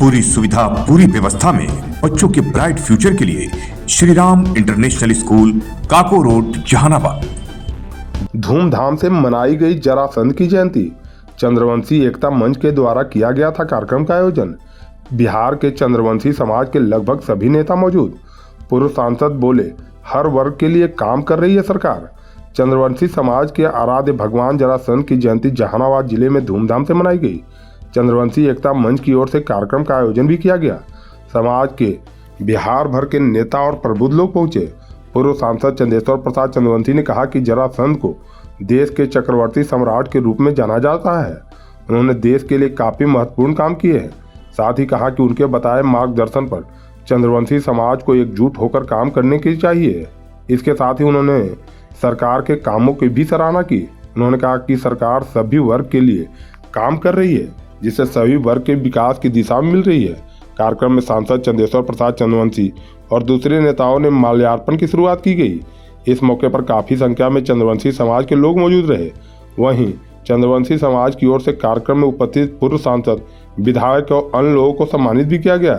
पूरी सुविधा पूरी व्यवस्था में बच्चों के ब्राइट फ्यूचर के लिए श्री राम इंटरनेशनल स्कूल, काको रोड, जहानाबाद। धूमधाम से मनाई गई जरासंध की जयंती। चंद्रवंशी एकता मंच के द्वारा किया गया था कार्यक्रम का आयोजन। बिहार के चंद्रवंशी समाज के लगभग सभी नेता मौजूद। पूर्व सांसद बोले, हर वर्ग के लिए काम कर रही है सरकार। चंद्रवंशी समाज के आराध्य भगवान जरासंध की जयंती जहानाबाद जिले में धूमधाम से मनाई गई। चंद्रवंशी एकता मंच की ओर से कार्यक्रम का आयोजन भी किया गया। समाज के बिहार भर के नेता और प्रबुद्ध लोग पहुंचे। पूर्व सांसद चंदेश्वर प्रसाद चंद्रवंशी ने कहा कि जरासंध को देश के चक्रवर्ती सम्राट के रूप में जाना जाता है। उन्होंने देश के लिए काफी महत्वपूर्ण काम किए हैं। साथ ही कहा कि उनके बताए मार्गदर्शन पर चंद्रवंशी समाज को एकजुट होकर काम करने की चाहिए। इसके साथ ही उन्होंने सरकार के कामों की भी सराहना की। उन्होंने कहा कि सरकार सभी वर्ग के लिए काम कर रही है, जिससे सभी वर्ग के विकास की दिशा मिल रही है। कार्यक्रम में सांसद चंदेश्वर प्रसाद चंद्रवंशी और दूसरे नेताओं ने माल्यार्पण की शुरुआत की गई। इस मौके पर काफी संख्या में चंद्रवंशी समाज के लोग मौजूद रहे। वहीं चंद्रवंशी समाज की ओर से कार्यक्रम में उपस्थित पूर्व सांसद, विधायक और अन्य लोगों को सम्मानित भी किया गया।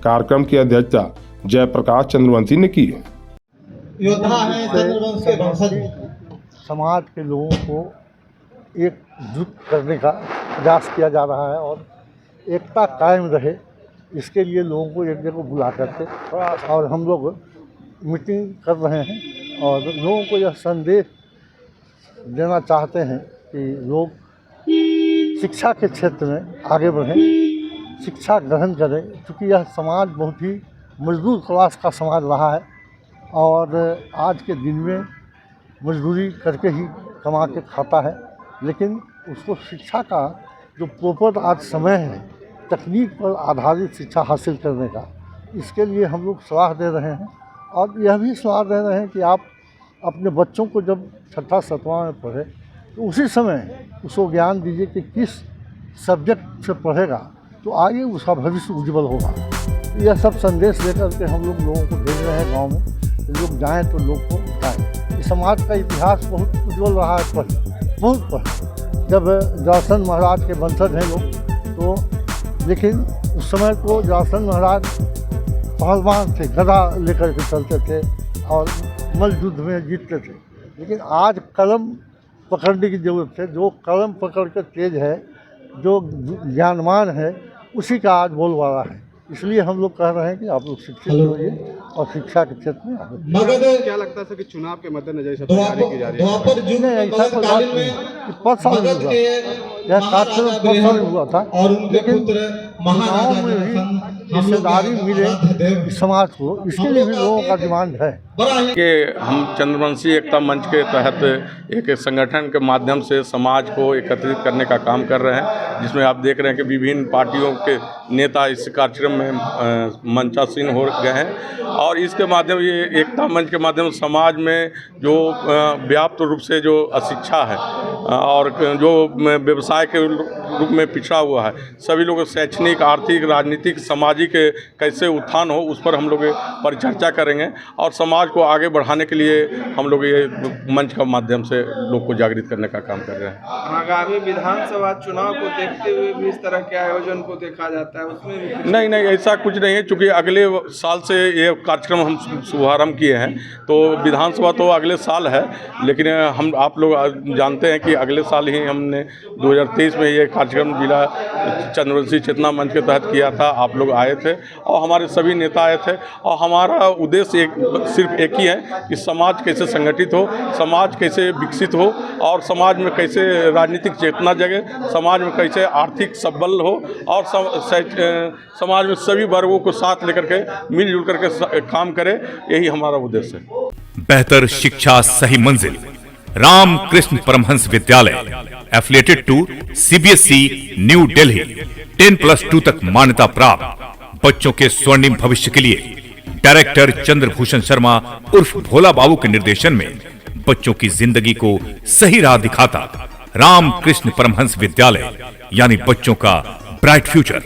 कार्यक्रम की अध्यक्षता जयप्रकाश चंद्रवंशी ने की। योद्धा है चंद्रवंशी वंशज समाज के लोगों को एकजुट करने का प्रयास किया जा रहा है और एकता कायम रहे, इसके लिए लोगों को एक जगह बुला करके और हम लोग मीटिंग कर रहे हैं और लोगों को यह संदेश देना चाहते हैं कि लोग शिक्षा के क्षेत्र में आगे बढ़ें, शिक्षा ग्रहण करें, क्योंकि यह समाज बहुत ही मजदूर क्लास का समाज रहा है और आज के दिन में मजदूरी करके ही कमा के खाता है। लेकिन उसको शिक्षा का जो प्रॉपर आज समय है, तकनीक पर आधारित शिक्षा हासिल करने का, इसके लिए हम लोग सलाह दे रहे हैं और यह भी सलाह दे रहे हैं कि आप अपने बच्चों को जब छठा सतवां में पढ़े तो उसी समय उसको ज्ञान दीजिए कि किस सब्जेक्ट से पढ़ेगा तो आगे उसका भविष्य उज्जवल होगा। यह सब संदेश लेकर के हम लोग लोगों को भेज रहे हैं गाँव में। लोग जाएँ तो लोग को बताएँ। समाज का इतिहास बहुत उज्जवल रहा है बहुत पहले, जब जरासंध महाराज के वंशज हैं लोग तो, लेकिन उस समय तो जरासंध महाराज पहलवान थे, गदा लेकर के चलते थे और मल युद्ध में जीतते थे। लेकिन आज कलम पकड़ने की ज़रूरत है। जो कलम पकड़ कर तेज है, जो ज्ञानवान है, उसी का आज बोलबाला है। इसलिए हम लोग कह रहे हैं कि आप लोग शिक्षित होइए और शिक्षा के क्षेत्र में आगे। मगध क्या लगता है कि चुनाव के मद्देनजर सब तैयारी की जा रही है? नहीं, ऐसा कोई बात नहीं। 5 साल हुआ, यह कार्यक्रम 5 साल हुआ था, लेकिन चुनाव में भी हिस्सेदारी मिले समाज को, इसके लिए भी लोगों का डिमांड है कि हम चंद्रवंशी एकता मंच के तहत एक संगठन के माध्यम से समाज को एकत्रित करने का काम कर रहे हैं, जिसमें आप देख रहे हैं कि विभिन्न पार्टियों के नेता इस कार्यक्रम में मंचासीन हो गए हैं और इसके माध्यम ये एकता मंच के माध्यम से समाज में जो व्याप्त रूप से जो अशिक्षा है और जो व्यवसाय के रूप में पिछड़ा हुआ है, सभी लोग शैक्षणिक, आर्थिक, राजनीतिक, सामाजिक कैसे उत्थान हो, उस पर हम लोग परिचर्चा करेंगे और समाज को आगे बढ़ाने के लिए हम लोग ये मंच का माध्यम से लोग को जागृत करने का काम कर रहे हैं। आगामी विधानसभा चुनाव को देखते हुए भी इस तरह के आयोजन को देखा जाता है, उसमें भी नहीं, ऐसा कुछ नहीं है, चूँकि अगले साल से ये कार्यक्रम हम शुभारंभ किए हैं तो विधानसभा तो अगले साल है, लेकिन हम आप लोग जानते हैं कि अगले साल ही हमने 2023 में ये कार्यक्रम जिला चंद्रवंशी चेतना मंच के तहत किया था। आप लोग आए थे और हमारे सभी नेता आए थे और हमारा उद्देश्य सिर्फ एक ही है कि समाज कैसे संगठित हो, समाज कैसे विकसित हो और समाज में कैसे राजनीतिक चेतना जगे, समाज में कैसे आर्थिक सबल हो और समाज में सभी वर्गों को साथ लेकर के मिलजुल करके काम करे, यही हमारा उद्देश्य है। बेहतर शिक्षा सही मंजिल, Ram Krishna Paramhans Vidyalaya, affiliated to CBSE New Delhi, 10+2 तक मान्यता प्राप्त। बच्चों के स्वर्णिम भविष्य के लिए डायरेक्टर चंद्रभूषण शर्मा उर्फ भोला बाबू के निर्देशन में बच्चों की जिंदगी को सही राह दिखाता राम कृष्ण परमहंस विद्यालय, यानी बच्चों का ब्राइट फ्यूचर।